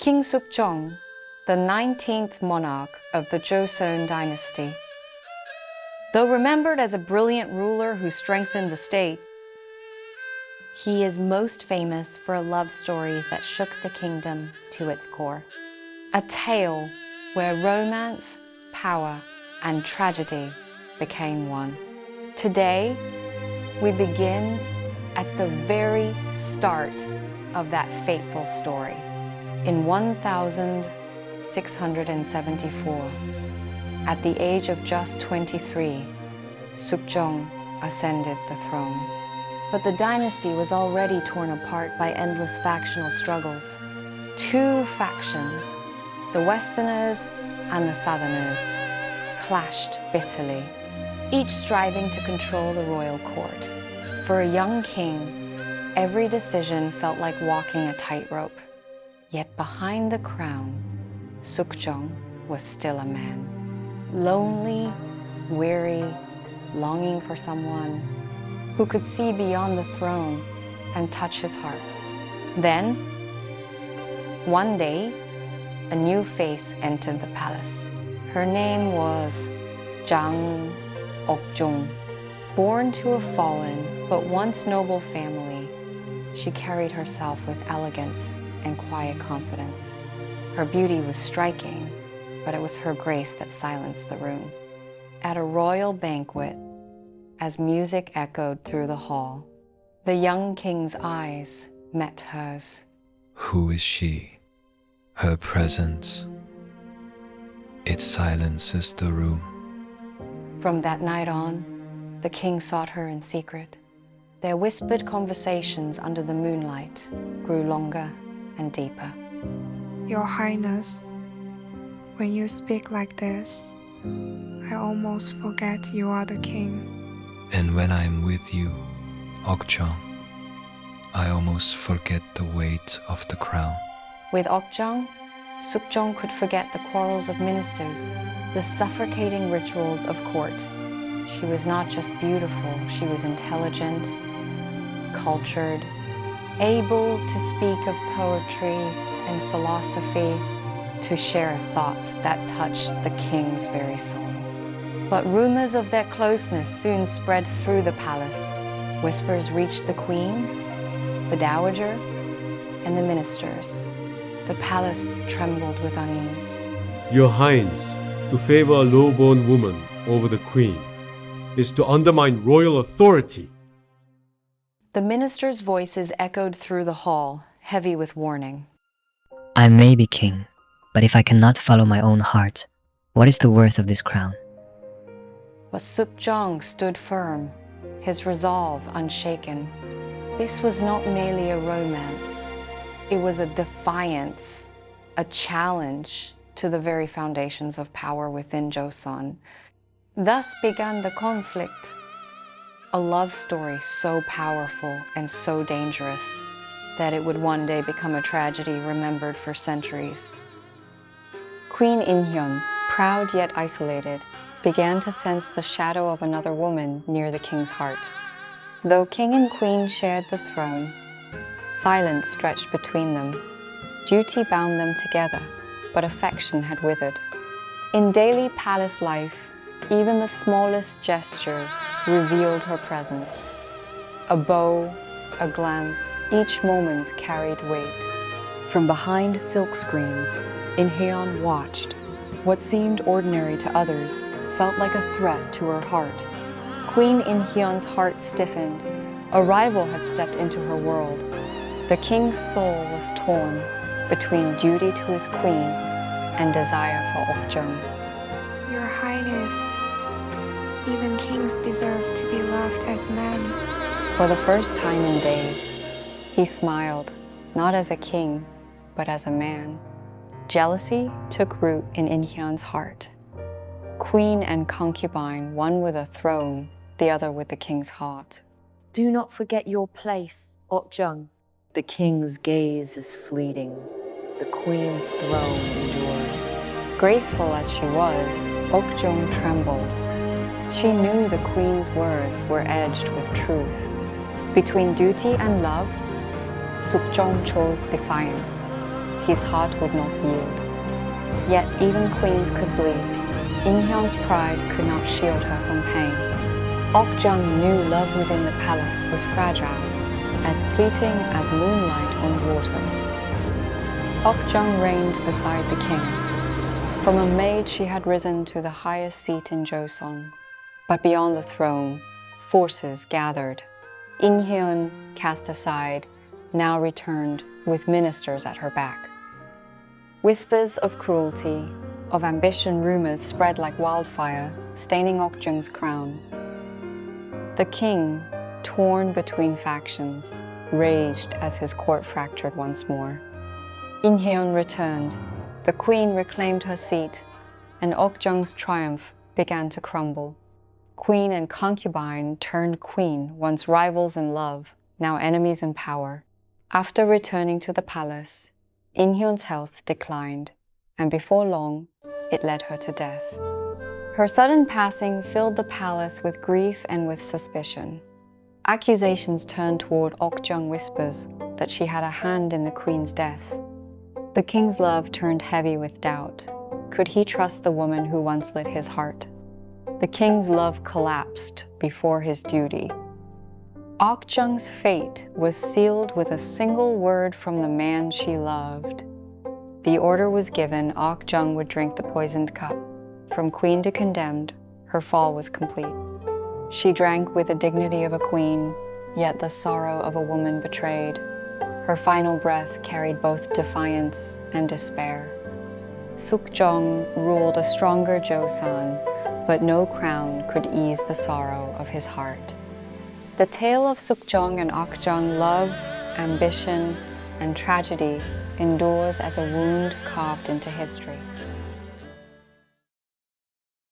King Sukjong, the 19th monarch of the Joseon Dynasty. Though remembered as a brilliant ruler who strengthened the state, he is most famous for a love story that shook the kingdom to its core. A tale where romance, power, and tragedy became one. Today, we begin at the very start of that fateful story. In 1674, at the age of just 23, Sukjong ascended the throne. But the dynasty was already torn apart by endless factional struggles. Two factions, the Westerners and the Southerners, clashed bitterly, each striving to control the royal court. For a young king, every decision felt like walking a tightrope. Yet behind the crown, Sukjong was still a man. Lonely, weary, longing for someone who could see beyond the throne and touch his heart. Then, one day, a new face entered the palace. Her name was Ok-jung. Born to a fallen but once noble family, she carried herself with elegance and quiet confidence. Her beauty was striking, but it was her grace that silenced the room. At a royal banquet, as music echoed through the hall, the young king's eyes met hers. Who is she? Her presence, it silences the room. From that night on, the king sought her in secret. Their whispered conversations under the moonlight grew longer and deeper. Your Highness, when you speak like this, I almost forget you are the king. And when I am with you, Ok-jung, I almost forget the weight of the crown. With Ock-jung, Sukjong could forget the quarrels of ministers, the suffocating rituals of court. She was not just beautiful, she was intelligent, cultured, able to speak of poetry and philosophy, to share thoughts that touched the king's very soul. But rumors of their closeness soon spread through the palace. Whispers reached the queen, the dowager, and the ministers. The palace trembled with unease. Your Highness, to favor a low-born woman over the queen is to undermine royal authority. The ministers' voices echoed through the hall, heavy with warning. I may be king, but if I cannot follow my own heart, what is the worth of this crown? But Sukjong stood firm, his resolve unshaken. This was not merely a romance. It was a defiance, a challenge to the very foundations of power within Joseon. Thus began the conflict, a love story so powerful and so dangerous that it would one day become a tragedy remembered for centuries. Queen Inhyeon, proud yet isolated, began to sense the shadow of another woman near the king's heart. Though king and queen shared the throne, silence stretched between them. Duty bound them together, but affection had withered. In daily palace life, even the smallest gestures revealed her presence. A bow, a glance, each moment carried weight. From behind silk screens, Inhyeon watched. What seemed ordinary to others felt like a threat to her heart. Queen Inhyeon's heart stiffened. A rival had stepped into her world. The king's soul was torn between duty to his queen and desire for Ock-jung. Your Highness, even kings deserve to be loved as men. For the first time in days, he smiled, not as a king, but as a man. Jealousy took root in Inhyeon's heart. Queen and concubine, one with a throne, the other with the king's heart. Do not forget your place, Ock-jung. The king's gaze is fleeting. The queen's throne endures. Graceful as she was, Ok-jung trembled. She knew the queen's words were edged with truth. Between duty and love, Sukjong chose defiance. his heart would not yield. Yet even queens could bleed. Inhyeon's pride could not shield her from pain. Ok-jung knew love within the palace was fragile, as fleeting as moonlight on water. Ok-jung reigned beside the king. From a maid she had risen to the highest seat in Joseon. But beyond the throne, forces gathered. Inhyeon, cast aside, now returned with ministers at her back. Whispers of cruelty, of ambition rumors spread like wildfire, staining Ok-jung's crown. The king, torn between factions, raged as his court fractured once more. Inhyeon returned, the queen reclaimed her seat, and Ok-jung's triumph began to crumble. Queen and concubine turned queen, once rivals in love, now enemies in power. After returning to the palace, Inhyeon's health declined, and before long, it led her to death. Her sudden passing filled the palace with grief and with suspicion. Accusations turned toward Ok-jung whispers that she had a hand in the queen's death. The king's love turned heavy with doubt. Could he trust the woman who once lit his heart? The king's love collapsed before his duty. Ok-jung's fate was sealed with a single word from the man she loved. The order was given Ok-jung would drink the poisoned cup. From queen to condemned, her fall was complete. She drank with the dignity of a queen, yet the sorrow of a woman betrayed. Her final breath carried both defiance and despair. Sukjong ruled a stronger Joseon, but no crown could ease the sorrow of his heart. The tale of Sukjong and Ok-jung love, ambition, and tragedy endures as a wound carved into history.